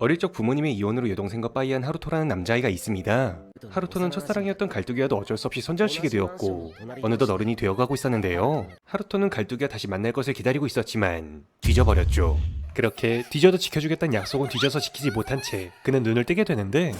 어릴 적 부모님의 이혼으로 여동생과 빠이한 하루토라는 남자아이가 있습니다. 하루토는 첫사랑이었던 갈두기와도 어쩔 수 없이 손절치게 되었고 어느덧 어른이 되어가고 있었는데요. 하루토는 갈두기와 다시 만날 것을 기다리고 있었지만 뒤져버렸죠. 그렇게 뒤져도 지켜주겠다는 약속은 뒤져서 지키지 못한 채 그는 눈을 뜨게 되는데,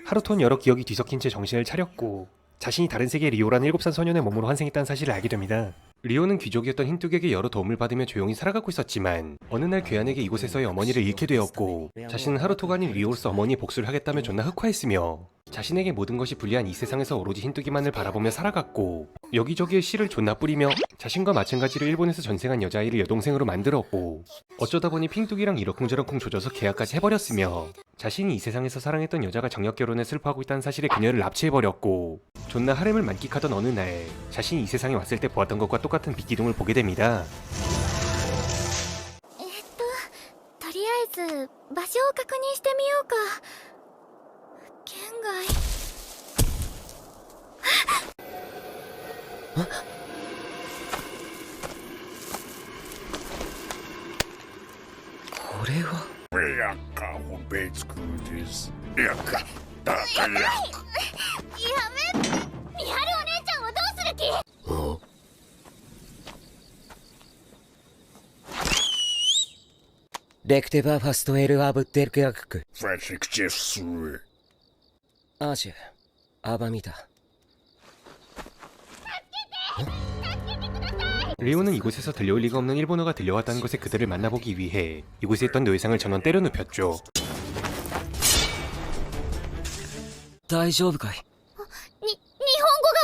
하루토는 여러 기억이 뒤섞인 채 정신을 차렸고 자신이 다른 세계의 리오라는 7살 소년의 몸으로 환생했다는 사실을 알게 됩니다. 리오는 귀족이었던 흰뚝에게 여러 도움을 받으며 조용히 살아가고 있었지만 어느 날 괴한에게 이곳에서의 어머니를 잃게 되었고, 자신은 하루토가 아닌 리오로서 어머니의 복수를 하겠다며 존나 흑화했으며 자신에게 모든 것이 불리한 이 세상에서 오로지 흰뚝이만을 바라보며 살아갔고, 여기저기에 씨를 존나 뿌리며 자신과 마찬가지로 일본에서 전생한 여자아이를 여동생으로 만들었고, 어쩌다 보니 핑뚝이랑 이러쿵저러쿵 조져서 계약까지 해버렸으며 자신이 이 세상에서 사랑했던 여자가 정력 결혼에 슬퍼하고 있다는 사실에 그녀를 납치해버렸고, 존나 하렘을 만끽하던 어느 날 자신이 이 세상에 왔을 때 보았던 것과 똑같은 빛기둥을 보게 됩니다. とりあえず場所を確認してみようか。県外。これはやかも別空ですやかだからやめ、みはるお姉ちゃんをどうする気？レクテバーファストエルアブデルケアクク Фашикчесуэ. アーシュアバミダ 리오는 이곳에서 들려올 리가 없는 일본어가 들려왔다는 것에 그들을 만나보기 위해 이곳에 있던 노예상을 전원 때려 눕혔죠. 大丈夫かい？日本語が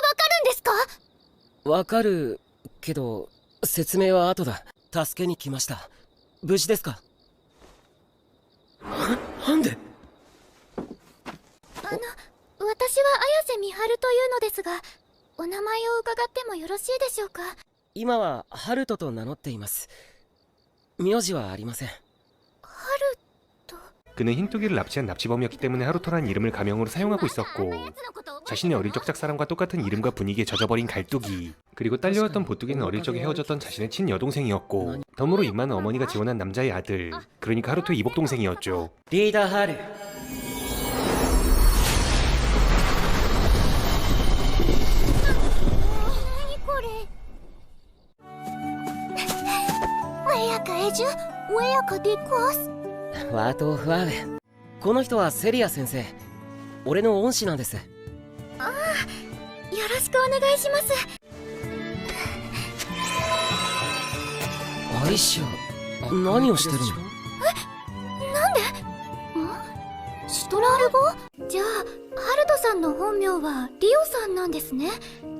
わかるんですか？わかるけど説明は後だ。助けに来ました。無事ですか？なんで？私は綾瀬美晴というのですが、お名前を伺ってもよろしいでしょうか？今はハルトと名乗っています。名字はありません。ハルト。 그는 흰뚜기를 납치한 납치범이었기 때문에 하루토라는 이름을 가명으로 사용하고 있었고, 자신의 어릴 적 짝사랑과 똑같은 이름과 분위기에 젖어버린 갈뚜기, 그리고 딸려왔던 보뚜기는 어릴 적에 헤어졌던 자신의 친여동생이었고, 덤으로 입 많은 어머니가 지원한 남자의 아들, 그러니까 하루토의 이복동생이었죠. リーダーハル。何これ？ウェアカエジュ、ウェアカディクワス。ワート・ファーウェ。この人はセリア先生。俺の恩師なんです。よろしくお願いします。アイシア、何をしてるの？なんで？シトラル語？じゃあハルトさんの本名はリオさんなんですね。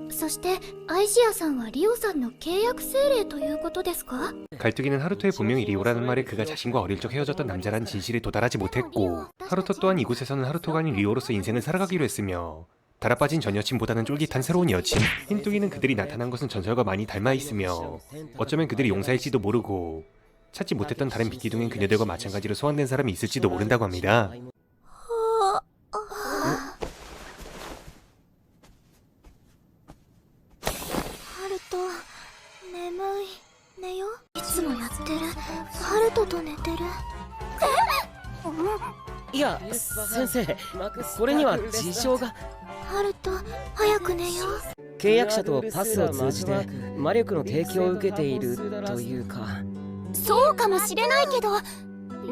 そしてアイシアさんはリオさんの契約精霊ということですか？ 갈뚜기는 하루토의 본명이 리오라는 말에 그가 자신과 어릴 적 헤어졌던 남자라는 진실에 도달하지 못했고, 하루토 또한 이곳에서는 하루토가 아닌 리오로서 인생을 살아가기로 했으며, 달아빠진 전 여친보다는 쫄깃한 새로운 여친, 흰뚜기는 그들이 나타난 것은 전설과 많이 닮아있으며 어쩌면 그들이 용사일지도 모르고 찾지 못했던 다른 빛기둥엔 그녀들과 마찬가지로 소환된 사람이 있을지도 모른다고 합니다. ハルト、眠い。寝よ。いつもやってる。ハルトと寝てる。いや、先生、これには事情が。ハルト、早く寝よう。契約者とパスを通じて魔力の提供を受けているというか。そうかもしれないけど、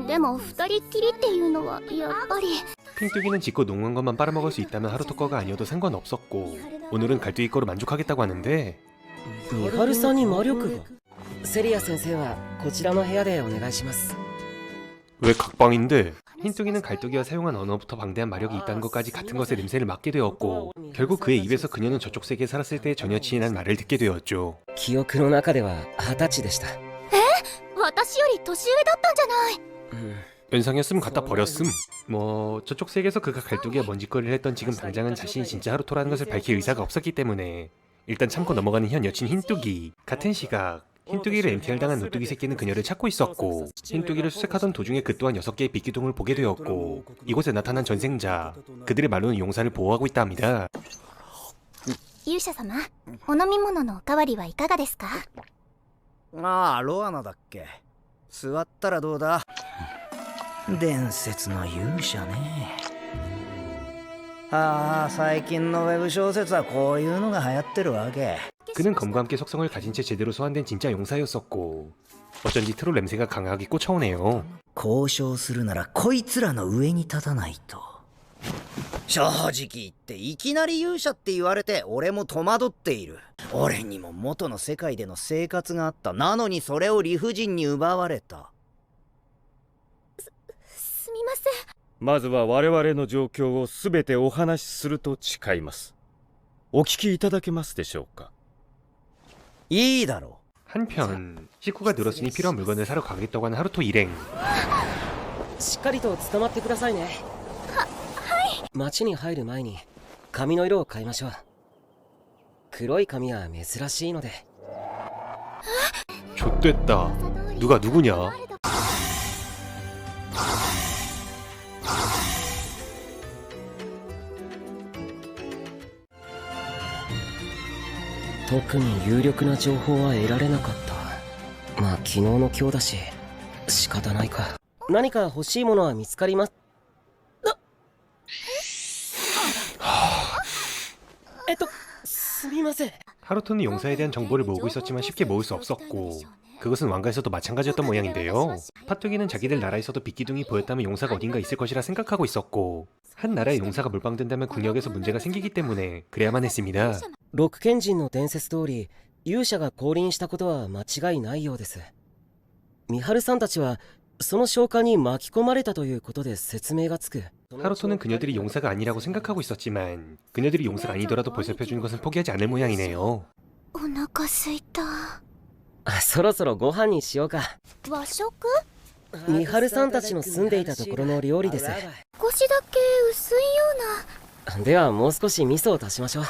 でも二人っきりっていうのはやっぱり。 핑뚜기는 짓고 농한 것만 빨아먹을 수 있다면 하루토 거가 아니어도 상관없었고, 오늘은 갈뚜기 거로 만족하겠다고 하는데, ミハルさんに魔力が。セリア先生はこちらの部屋でお願いします。 왜 각방인데? 흰뚜기는 갈뚜기가 사용한 언어부터 방대한 마력이 있다는 것까지 같은 것의 냄새를 맡게 되었고, 결국 그의 입에서 그녀는 저쪽 세계에 살았을 때의 전 여친이란 말을 듣게 되었죠. 記憶の中では20歳でした。私より年上だったんじゃない。 연상이었으면 갖다 버렸음. 뭐 저쪽 세계에서 그가 갈뚜기와 먼지거리를 했던 지금 당장은 자신이 진짜 하루토라는 것을 밝힐 의사가 없었기 때문에 일단 참고 넘어가는 현 여친 흰뚜기. 같은 시각 흰뚜기를 MTR 당한 노뚜기 새끼는 그녀를 찾고 있었고, 흰뚜기를 수색하던 도중에 그 또한 6개의 빛기둥을 보게 되었고, 이곳에 나타난 전생자, 그들의 말로는 용사를 보호하고 있다 합니다. 勇者様、お飲み物のおかわりはいかがですか？ああ、ロアナだっけ。座ったらどうだ。伝説の勇者ね。ああ、最近のウェブ小説はこういうのが流行ってるわけ。 그는 검과 함께 속성을 가진 채 제대로 소환된 진짜 용사였었고 어쩐지 트롤 냄새가 강하게 꽂혀오네요. 交渉するならこいつらの上に立たないと。正直言っていきなり勇者って言われて俺も戸惑っている。俺にも元の世界での生活があった。なのにそれを理不尽に奪われた。すみません。まずは我々の状況を全てお話しすると誓います。お聞きいただけますでしょうか。いいだろう。 한편 식구가 늘었으니 필요한 물건을 사러 가겠다고 하는 하루토 일행. しっかりと捕まってくださいね。町に入る前に髪の色を変えましょう。黒い髪は珍しいので。 좆됐다. 누가 누구냐? 特に有力な情報は得られなかった。まあ昨日の今日だし仕方ないか。何か欲しいものは見つかります。すみません。 하루토는 용사에 대한 정보를 모으고 있었지만 쉽게 모을 수 없었고 그것은 왕가에서도 마찬가지였던 모양인데요. 파투기는 자기들 나라에서도 빗기둥이 보였다면 용사가 어딘가 있을 것이라 생각하고 있었고 한 나라의 용사가 몰빵된다면 국력에서 문제가 생기기 때문에 그래야만 했습니다. 六賢人の伝説通り勇者が降臨したことは間違いないようです。ミハルさんたちはその召喚に巻き込まれたということで説明がつく。 하루토는 그녀들이 용사가 아니라고 생각하고 있었지만 그녀들이 용사가 아니더라도 보살펴주는 것은 포기하지 않을 모양이네요. お腹すいた。そろそろご飯にしようか。和食？ミハルさんたちの住んでいたところの料理です。少しだけ薄いような。ではもう少し味噌を足しましょう。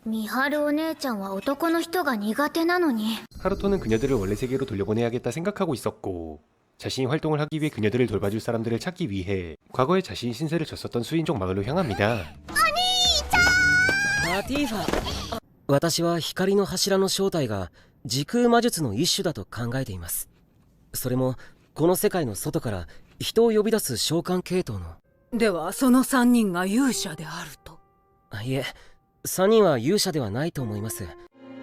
ミハルお姉ちゃんは男の人が苦手なのに。 하루토는 그녀들을 원래 세계로 돌려보내야겠다 생각하고 있었고 자신이 활동을 하기 위해 그녀들을 돌봐줄 사람들을 찾기 위해 과거에 자신이 신세를 졌었던 수인족 마을로 향합니다. ラティーファ、私は光の柱の正体が時空魔術の一種だと考えています。それもこの世界の外から人を呼び出す召喚系統の。ではその3人が勇者であると。いえ、3人は勇者ではないと思います。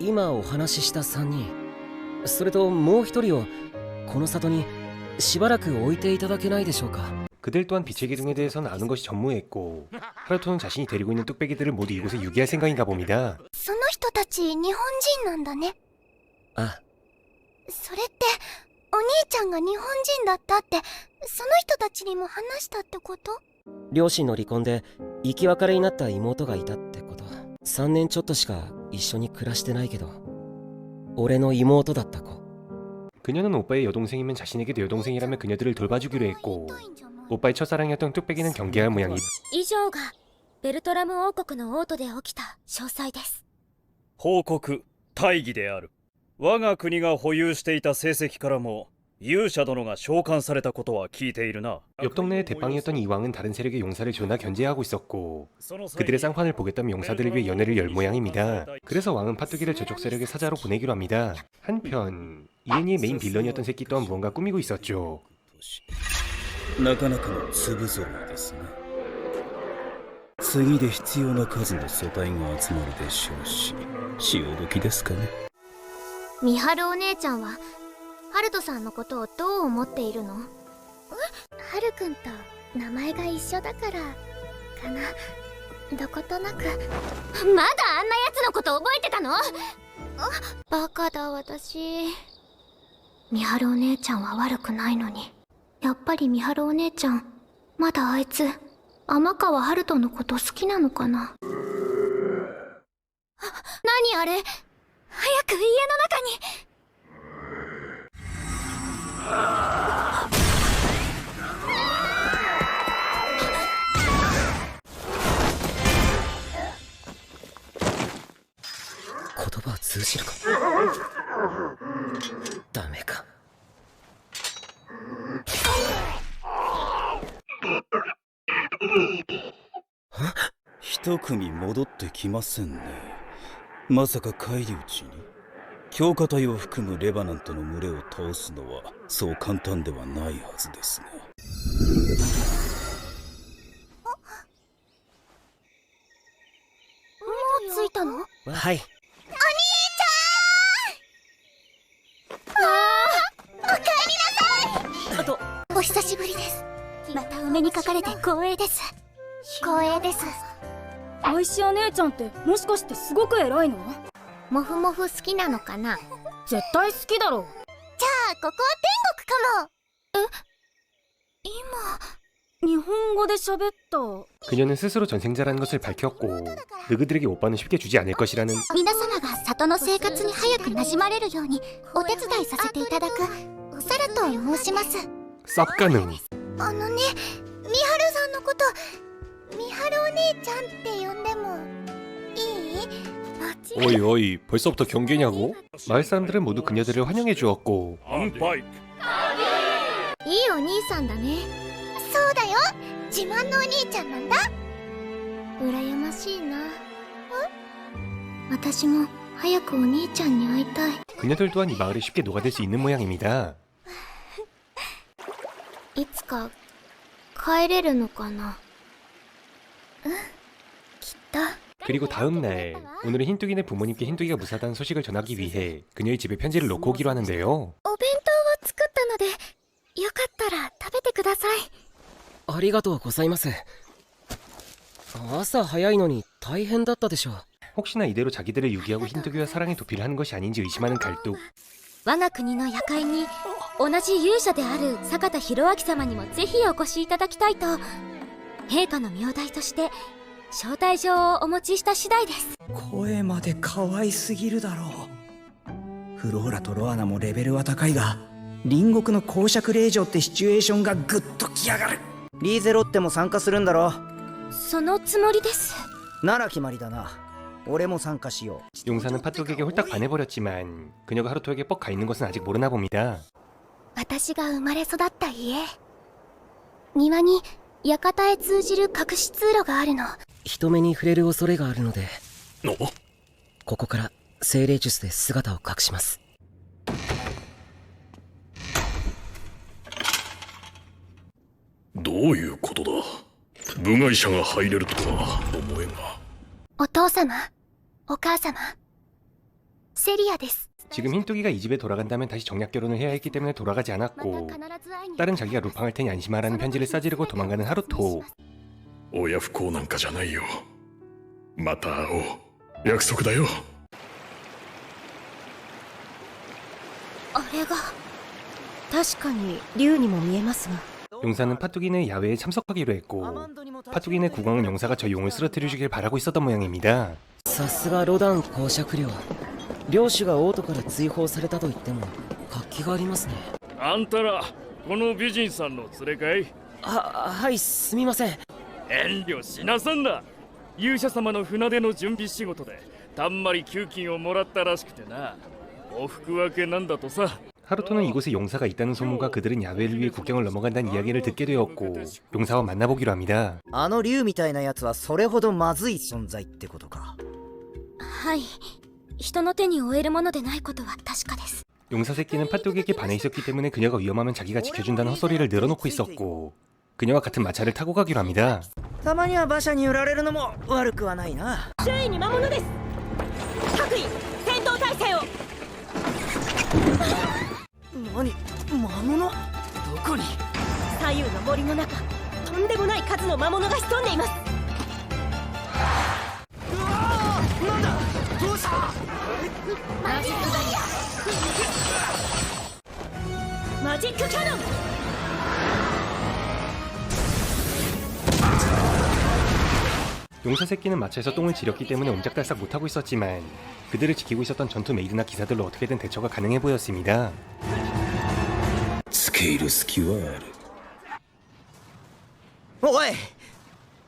今お話しした3人、それともう1人をこの里にしばらく置いていただけないでしょうか。 그들 또한 빛의 기둥에 대해서는 아는 것이 전무했고 하루토는 자신이 데리고 있는 뚝배기들을 모두 이곳에 유기할 생각인가 봅니다. その人たち日本人なんだね。あ、それってお兄ちゃんが日本人だったってその人たちにも話したってこと？両親の離婚で生き別れになった妹がいたってこと。3年ちょっとしか一緒に暮らしてないけど俺の妹だった子。 그녀는 오빠의 여동생이면 자신에게도 여동생이라며 그녀들을 돌봐주기로 했고 오빠의 첫사랑이었던 뚝배기는 경계할 모양이. 以上がベルトラム王国の王都で起きた詳細です。報告大義である。我が国が保有していた成績からも勇者殿が召喚されたことは聞いているな。 옆 동네의 대빵이었던 이왕은 다른 세력의 용사를 존나 견제하고 있었고 그들의 쌍판을 보겠다며 용사들을 위해 연회를 열 모양입니다. 그래서 왕은 파투기를 저쪽 세력의 사자로 보내기로 합니다. 한편 이엔이의 메인 빌런이었던 새끼 또한 무언가 꾸미고 있었죠. なかなかの粒揃いですね。次で必要な数の素体が集まるでしょうし、潮時ですかね。ミハルお姉ちゃんはハルトさんのことをどう思っているの？ハルくんと名前が一緒だからかな。どことなく。まだあんなやつのこと覚えてたの？バカだ私。ミハルお姉ちゃんは悪くないのに。やっぱりミハルお姉ちゃんまだあいつ天川ハルトのこと好きなのかな。何あれ、早く家の中に。言葉は通じるか。ダメか。一組戻ってきませんね。まさか返り討ちに。強化隊を含むレバナントの群れを倒すのはそう簡単ではないはずですね。はい。お久しぶりです。またお目にかかれて光栄です。光栄です。愛しお姉ちゃんってもしかしてすごく偉いの？モフモフ好きなのかな？絶対好きだろ。じゃあここは天国かも。日本語で喋った。 그녀는 스스로 전생자라는 것을 밝혔고 누구들에게 오빠는 쉽게 주지 않을 것이라는 皆様が里の生活に早く馴染まれるようにお手伝いさせていただくサラと申します。 쌉가능. あのね、みはるさんのことみはるお姉ちゃんって呼んでもいい？ 어이 어이 벌써부터 경계냐고? 마을 사람들은 모두 그녀들을 환영해 주었고 アンパイク。いいお兄さんだね。そうだよ、自慢のお兄ちゃんなんだ。羨ましいな。私も早くお兄ちゃんに会いたい。 그녀들 또한 이 마을에 쉽게 녹아들 수 있는 모양입니다. いつか帰れるのかな。きっと。 그리고 다음날 오늘은 흰뚜기네 부모님께 흰뚜기가 무사다는 소식을 전하기 위해 그녀의 집에 편지를 놓고 오기로 하는데요. お弁当を作ったのでよかったら食べてください。ありがとうございます。朝早いのに大変だったでしょう。 혹시나 이대로 자기들을 유기하고 흰뚜기와 사랑의 도피를 하는 것이 아닌지 의심하는 갈뚝. 我が国の夜会に同じ勇者である坂田博明様にもぜひお越しいただきたいと陛下の名代として招待状をお持ちした次第です。声まで可愛すぎるだろう。フローラとロアナもレベルは高いが、隣国の公爵令嬢ってシチュエーションがグッときやがる。リーゼロッテも参加するんだろ？そのつもりです。なら決まりだな。俺も参加しよう。 용사는 팥뚝에게 홀딱 반해버렸지만 그녀가 하루토에게 뻑 가있는 것은 아직 모르나 봅니다. 私が生まれ育った家、庭に館へ通じる隠し通路があるの。人目に触れる恐れがあるので、ここから精霊術で姿を隠します。どういうことだ。部外者が入れるとは思えんが。お父様、お母様、セリアです。 지금 흰뚜기가 이 집에 돌아간다면 다시 정략 결혼을 해야 했기 때문에 돌아가지 않았고 딸은 자기가 루팡할 테니 안심하라는 편지를 싸지르고 도망가는 하루토. 親不孝なんかじゃないよ。また会おう。約束だよ。あれが確かに竜にも見えますが。 용사는 팥뚜기네 야외에 참석하기로 했고 팥뚜기네 국왕은 용사가 저 용을 쓰러뜨려주길 바라고 있었던 모양입니다. さすがロダン公爵領。領主が王都から追放されたと言っても活気がありますね。あんたらこの美人さんの連れかい？はい、すみません。遠慮しなさんな。勇者様の船出の準備仕事でたんまり給金をもらったらしくてな。お服分けなんだとさ。 하루토는 이곳에 용사가 있다는 소문과 그들은 야외를 위해 국경을 넘어간다는 이야기를 듣게 되었고 용사와 만나보기로 합니다. あの竜みたいなやつはそれほどまずい存在ってことか。はい、人の手に負えるものでないことは確かです。 용사 새끼는 팥뚝에게 반해 있었기 때문에 그녀가 위험하면 자기가 지켜준다는 헛소리를 늘어놓고 있었고 그녀와 같은 마차를 타고 가기로 합니다. たまには馬車に揺られるのも悪くはないな。周囲に魔物です。各位戦闘態勢を。何？魔物？どこに？左右の森の中、とんでもない数の魔物が潜んでいます。うわー！なんだ？どうした？マジックバリア。マジックキャノン。 용사 새끼는 마차에서 똥을 지렸기 때문에 옴짝달싹 못하고 있었지만 그들을 지키고 있었던 전투 메이드나 기사들로 어떻게든 대처가 가능해 보였습니다. つけ入る隙はある。おい！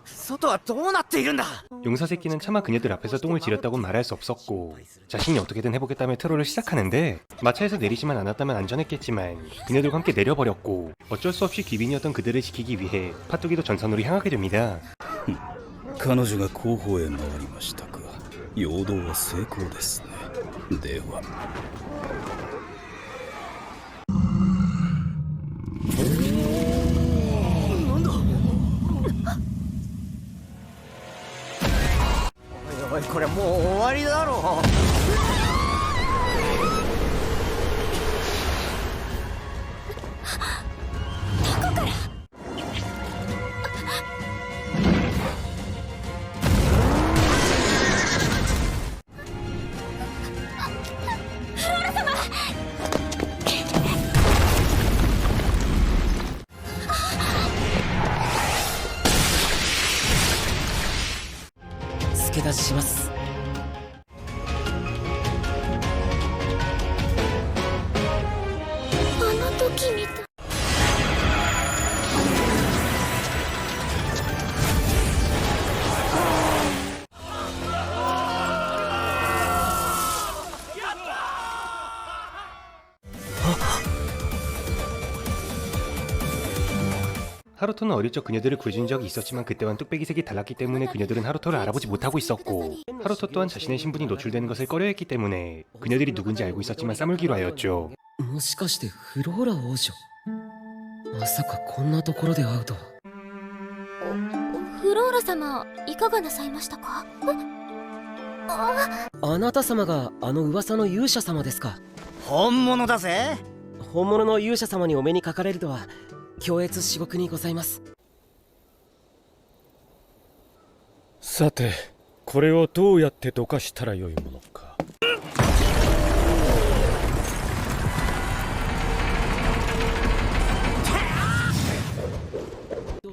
外はどうなっているんだ？ 용사 새끼는 차마 그녀들 앞에서 똥을 지렸다고 말할 수 없었고 자신이 어떻게든 해보겠다며 트롤을 시작하는데 마차에서 내리지만 않았다면 안전했겠지만 그녀들과 함께 내려버렸고 어쩔 수 없이 귀빈이었던 그들을 지키기 위해 팥뚜기도 전선으로 향하게 됩니다. 彼女が後方へ回りましたか。陽動は成功ですね。では。おいおい、これもう終わりだろ。助出しします。あの時みたい。하루토는 어릴 적 그녀들을 구해준 적이 있었지만 그때와는 뚝배기색이 달랐기 때문에 그녀들은 하루토를 알아보지 못하고 있었고, 하루토 또한 자신의 신분이 노출되는 것을 꺼려했기 때문에 그녀들이 누군지 알고 있었지만 싸물기로 하였죠. もしかしてフローラ王女、まさかこんなところで会うとは。フローラ様、いかがなさいましたか？あなた様があの噂の勇者様ですか？本物だぜ。本物の勇者様にお目にかかれるとは恐悦至極にございます。さてこれをどうやってどかしたらよいものか。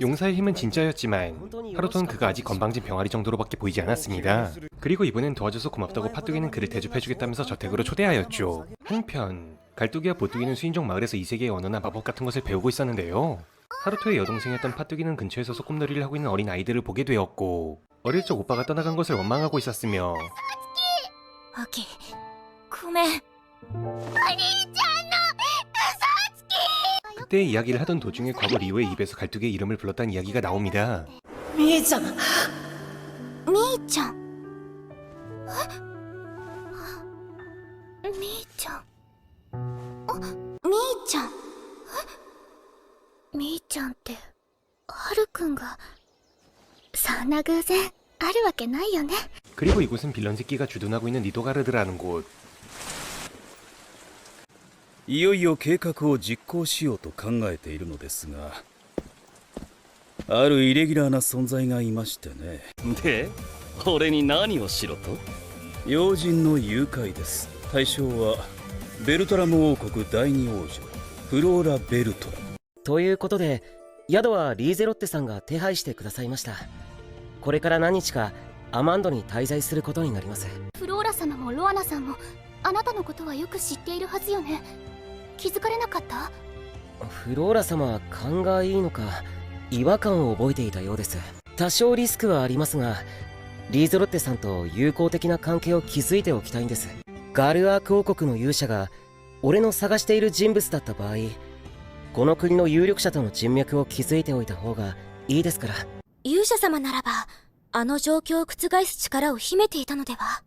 용사의 힘은 진짜였지만 하루토는 그가 아직 건방진 병아리 정도로밖에 보이지 않았습니다. 그리고 이번엔 도와줘서 고맙다고 파뚜기는 그를 대접해주겠다면서 저택으로 초대하였죠. 한편 갈뚜기와 보뚜기는 수인족 마을에서 이 세계의 언어나 마법 같은 것을 배우고 있었는데요. 하루토의 여동생이었던 파뚜기는 근처에서 소꿉놀이를 하고 있는 어린 아이들을 보게 되었고, 어릴 적 오빠가 떠나간 것을 원망하고 있었으며, アキ、ごめん。お兄ちゃんの嘘つき。 그때 이야기를 하던 도중에 과거 리오의 입에서 갈뚜기의 이름을 불렀다는 이야기가 나옵니다. みーちゃん。みーちゃん。え？みーちゃん。あ、みーちゃん。え？みーちゃんって、はるくんが。そんな偶然あるわけないよね。 그리고 이곳은 빌런 새끼가 주둔하고 있는 니도가르드라는 곳. いよいよ計画を実行しようと考えているのですが、あるイレギュラーな存在がいましてね。で、俺に何をしろと？要人の誘拐です。対象はベルトラム王国第二王女フローラ・ベルトラム。ということで宿はリーゼロッテさんが手配してくださいました。これから何日かアマンドに滞在することになります。フローラ様もロアナさんもあなたのことはよく知っているはずよね。気づかれなかった？フローラ様は勘がいいのか違和感を覚えていたようです。多少リスクはありますが、リーゼロッテさんと友好的な関係を築いておきたいんです。ガルアーク王国の勇者が俺の探している人物だった場合、この国の有力者との人脈を築いておいた方がいいですから。勇者様ならばあの状況を覆す力を秘めていたのでは？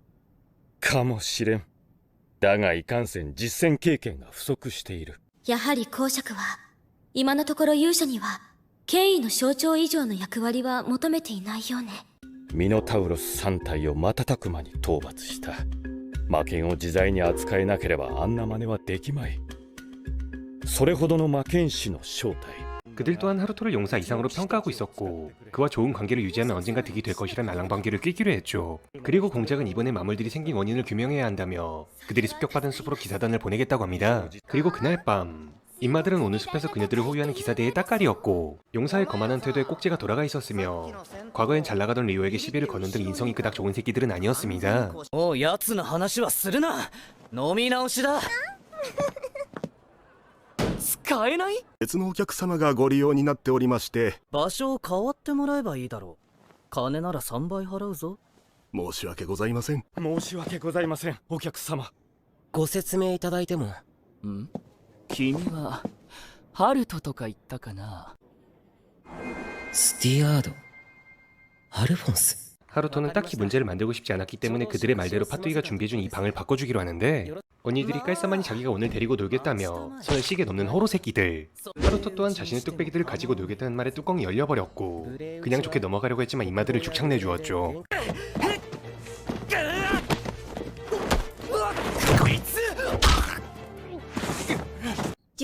かもしれん。だがいかんせん実戦経験が不足している。やはり公爵は今のところ勇者には権威の象徴以上の役割は求めていないようね。ミノタウロス3体を瞬く間に討伐した。魔剣を自在に扱えなければあんな真似はできまい。それほどの魔剣士の正体。 그들 또한 하루토를 용사 이상으로 평가하고 있었고, 그와 좋은 관계를 유지하면 언젠가 득이 될 것이란 알랑방귀를 뀌기로 했죠. 그리고 공작은 이번에 마물들이 생긴 원인을 규명해야 한다며 그들이 습격받은 숲으로 기사단을 보내겠다고 합니다. 그리고 그날 밤 인마들은 오는 숲에서 그녀들을 호위하는 기사대의 따까리였고, 용사의 거만한 태도에 꼭지가 돌아가 있었으며 과거엔 잘 나가던 리오에게 시비를 거는 등 인성이 그닥 좋은 새끼들은 아니었습니다. おう、やつの話はするな。飲み直しだ。使えない？別のお客様がご利用になっておりまして。場所を変わってもらえばいいだろう。金なら3倍払うぞ。申し訳ございません。申し訳ございません、お客様。ご説明いただいても。ん？君はハルトとか言ったかな？スティアード、アルフォンス。 하루토는 딱히 문제를 만들고 싶지 않았기 때문에 그들의 말대로 파뚜기가 준비해준 이 방을 바꿔주기로 하는데, 언니들이 깔쌈하니 자기가 오늘 데리고 놀겠다며 손을 시게 넘는 호로 새끼들. 하루토 또한 자신의 뚝배기들을 가지고 놀겠다는 말에 뚜껑이 열려버렸고, 그냥 좋게 넘어가려고 했지만 이마들을 죽창 내주었죠.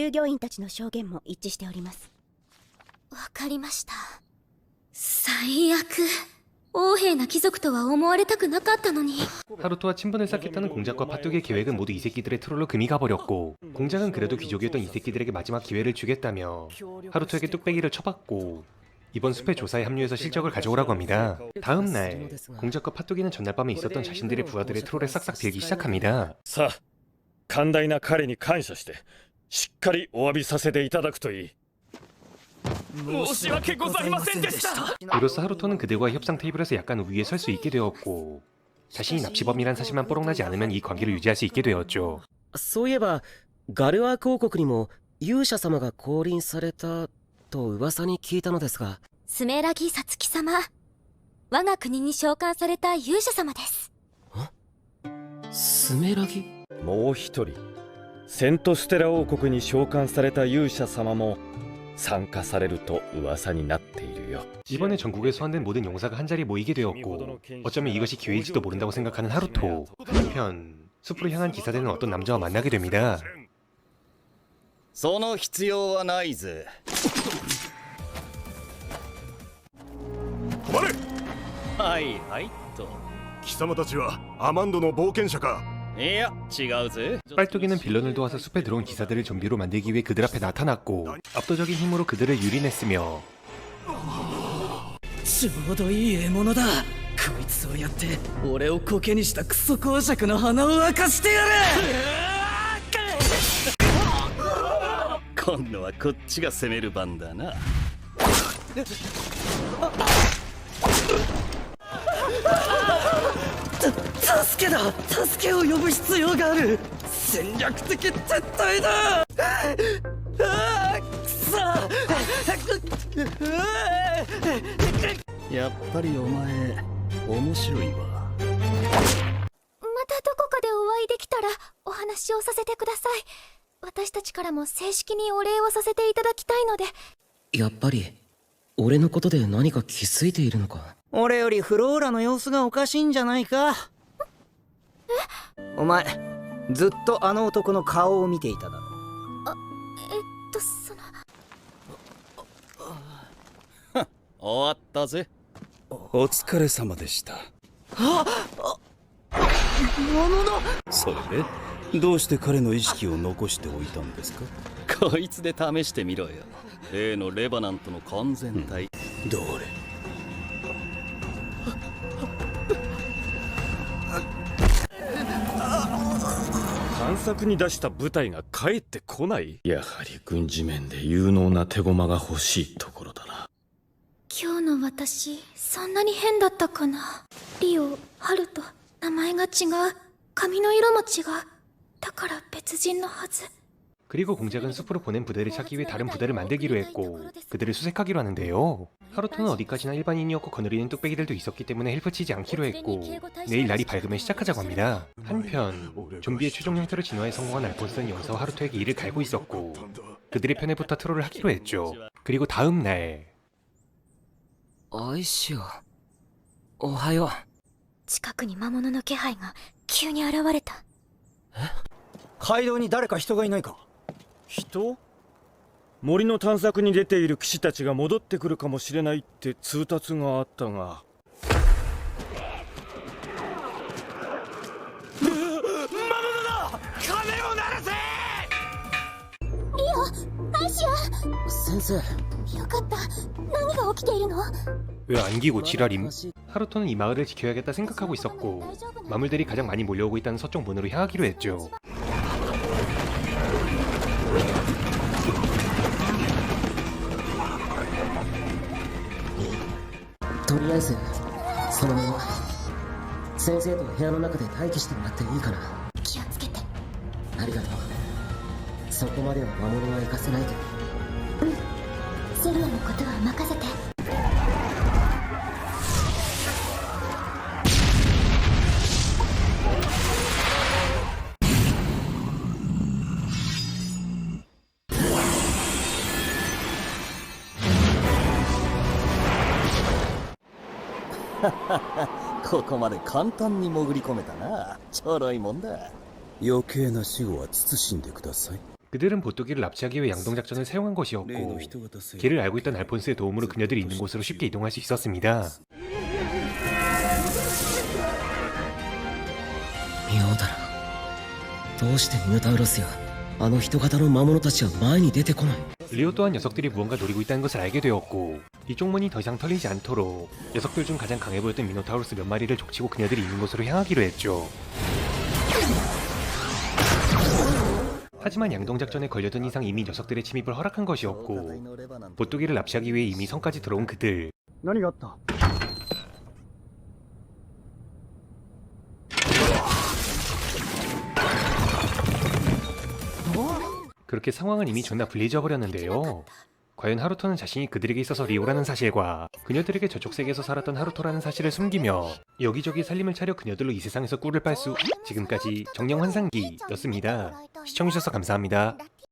従業員たちの証言も一致しております。わかりました。最悪。横柄な貴族とは思われたくなかったのに。 하루토와 친분을 쌓겠다는 공작과 파뚝의 계획은 모두 이 새끼들의 트롤로 금이 가버렸고, 공작은 그래도 귀족이었던 이 새끼들에게 마지막 기회를 주겠다며 하루토에게 뚝배기를 쳐봤고 이번 숲의 조사에 합류해서 실적을 가져오라고 합니다. 다음 날 공작과 파뚝이는 전날 밤에 있었던 자신들의 부하들의 트롤에 싹싹 빌기 시작합니다. さあ寛大な彼に感謝してしっかりお詫びさせていただくといい。申し訳ございませんでした。 이로써 하루토는 그들과의 협상 테이블에서 약간 위에 설 수 있게 되었고, 자신이 납치범이란 사실만 뽀록나지 않으면 이 관계를 유지할 수 있게 되었죠. そういえばガルアーク王国にも勇者様が降臨されたと噂に聞いたのですが、スメラギサツキ様、我が国に召喚された勇者様です。スメラギ。もう一人セントステラ王国に召喚された勇者様も参加されると噂になっているよ。 이번에 전국에 소환된 모든 용사가 한자리에 모이게 되었고, 어쩌면 이것이 기회일지도 모른다고 생각하는 하루토. 한편 숲으로 향한 기사대는 어떤 남자와 만나게 됩니다. その必要はないぜ。止まれ。はいはいと。貴様たちはアマンドの冒険者か。いや違うぜ。 빨뚜기는 빌런을 도와서 숲에 들어온 기사들을 좀비로 만들기 위해 그들 앞에 나타났고, 압도적인 힘으로 그들을 유린했으며 ちょうどいい獲物だ。こいつをやって俺をコケにしたクソ公爵の鼻を明かしてやる。今度はこっちが攻める番だな。助けだ。助けを呼ぶ必要がある。戦略的撤退だ。くそ。やっぱりお前面白いわ。またどこかでお会いできたらお話をさせてください。私たちからも正式にお礼をさせていただきたいので。やっぱり俺のことで何か気づいているのか。俺よりフローラの様子がおかしいんじゃないか。お前ずっとあの男の顔を見ていただろう。その終わったぜ。お疲れ様でした。それでどうして彼の意識を残しておいたんですか。こいつで試してみろよ。例のレバナントの完全体。どれ。探索に出した部隊が帰ってこない。やはり軍事面で有能な手駒が欲しいところだな。今日の私そんなに変だったかな。リオ、ハルト、名前が違う、髪の色も違う。だから別人のはず。 그리고 공작은 숲으로 보낸 부대를 찾기 위해 다른 부대를 만들기로 했고, 그들을 수색하기로 하는데요. 하루토는 어디까지나 일반인이었고 거느리는 뚝배기들도 있었기 때문에 헬프치지 않기로 했고, 내일 날이 밝으면 시작하자고 합니다. 한편 좀비의 최종 형태로 진화에 성공한 알폰스는 여기서 하루토에게 이를 갈고 있었고, 그들의 편에 붙어 트롤을 하기로 했죠. 그리고 다음 날 アイシア、おはよう。近くに魔物の気配が急に現れた。街道に誰か人がいないか。人？森の探索に出ている騎士たちが戻ってくるかもしれないって通達があったが。先生、よかった。何が起きているの？ 왜 안기고 지랄임? 하루토는 이 마을을 지켜야겠다 생각하고 있었고, 마물들이 가장 많이 몰려오고 있다는 서쪽 문으로 향하기로 했죠. とりあえずそのまま先生と部屋の中で待機してもらっていいかな。気をつけて。ありがとう。そこまでは魔物は行かせないけど。セリアのことは任せて。ここまで簡単に潜り込めたな。ちょろいもんだ。余計な死後は慎んでください。 그들은 보토기를 납치하기 위해 양동작전을 사용한 것이었고 길을 알고 있던 알폰스의 도움으로 그녀들이 있는 곳으로 쉽게 이동할 수 있었습니다. 妙だな。どうしてミノタウロスやあの人型の魔物たちは前に出てこない。 리오 또한 녀석들이 무언가 노리고 있다는 것을 알게 되었고 이 쪽문이 더 이상 털리지 않도록 녀석들 중 가장 강해 보였던 미노타우루스 몇 마리를 족치고 그녀들이 있는 곳으로 향하기로 했죠. 하지만 양동작전에 걸려든 이상 이미 녀석들의 침입을 허락한 것이었고 보토기를 납치하기 위해 이미 성까지 들어온 그들. 그렇게 상황은 이미 존나 불리해져 버렸는데요. 과연 하루토는 자신이 그들에게 있어서 리오라는 사실과 그녀들에게 저쪽 세계에서 살았던 하루토라는 사실을 숨기며 여기저기 살림을 차려 그녀들로 이 세상에서 꿀을 빨 수... 지금까지 정령 환상기였습니다. 시청해주셔서 감사합니다.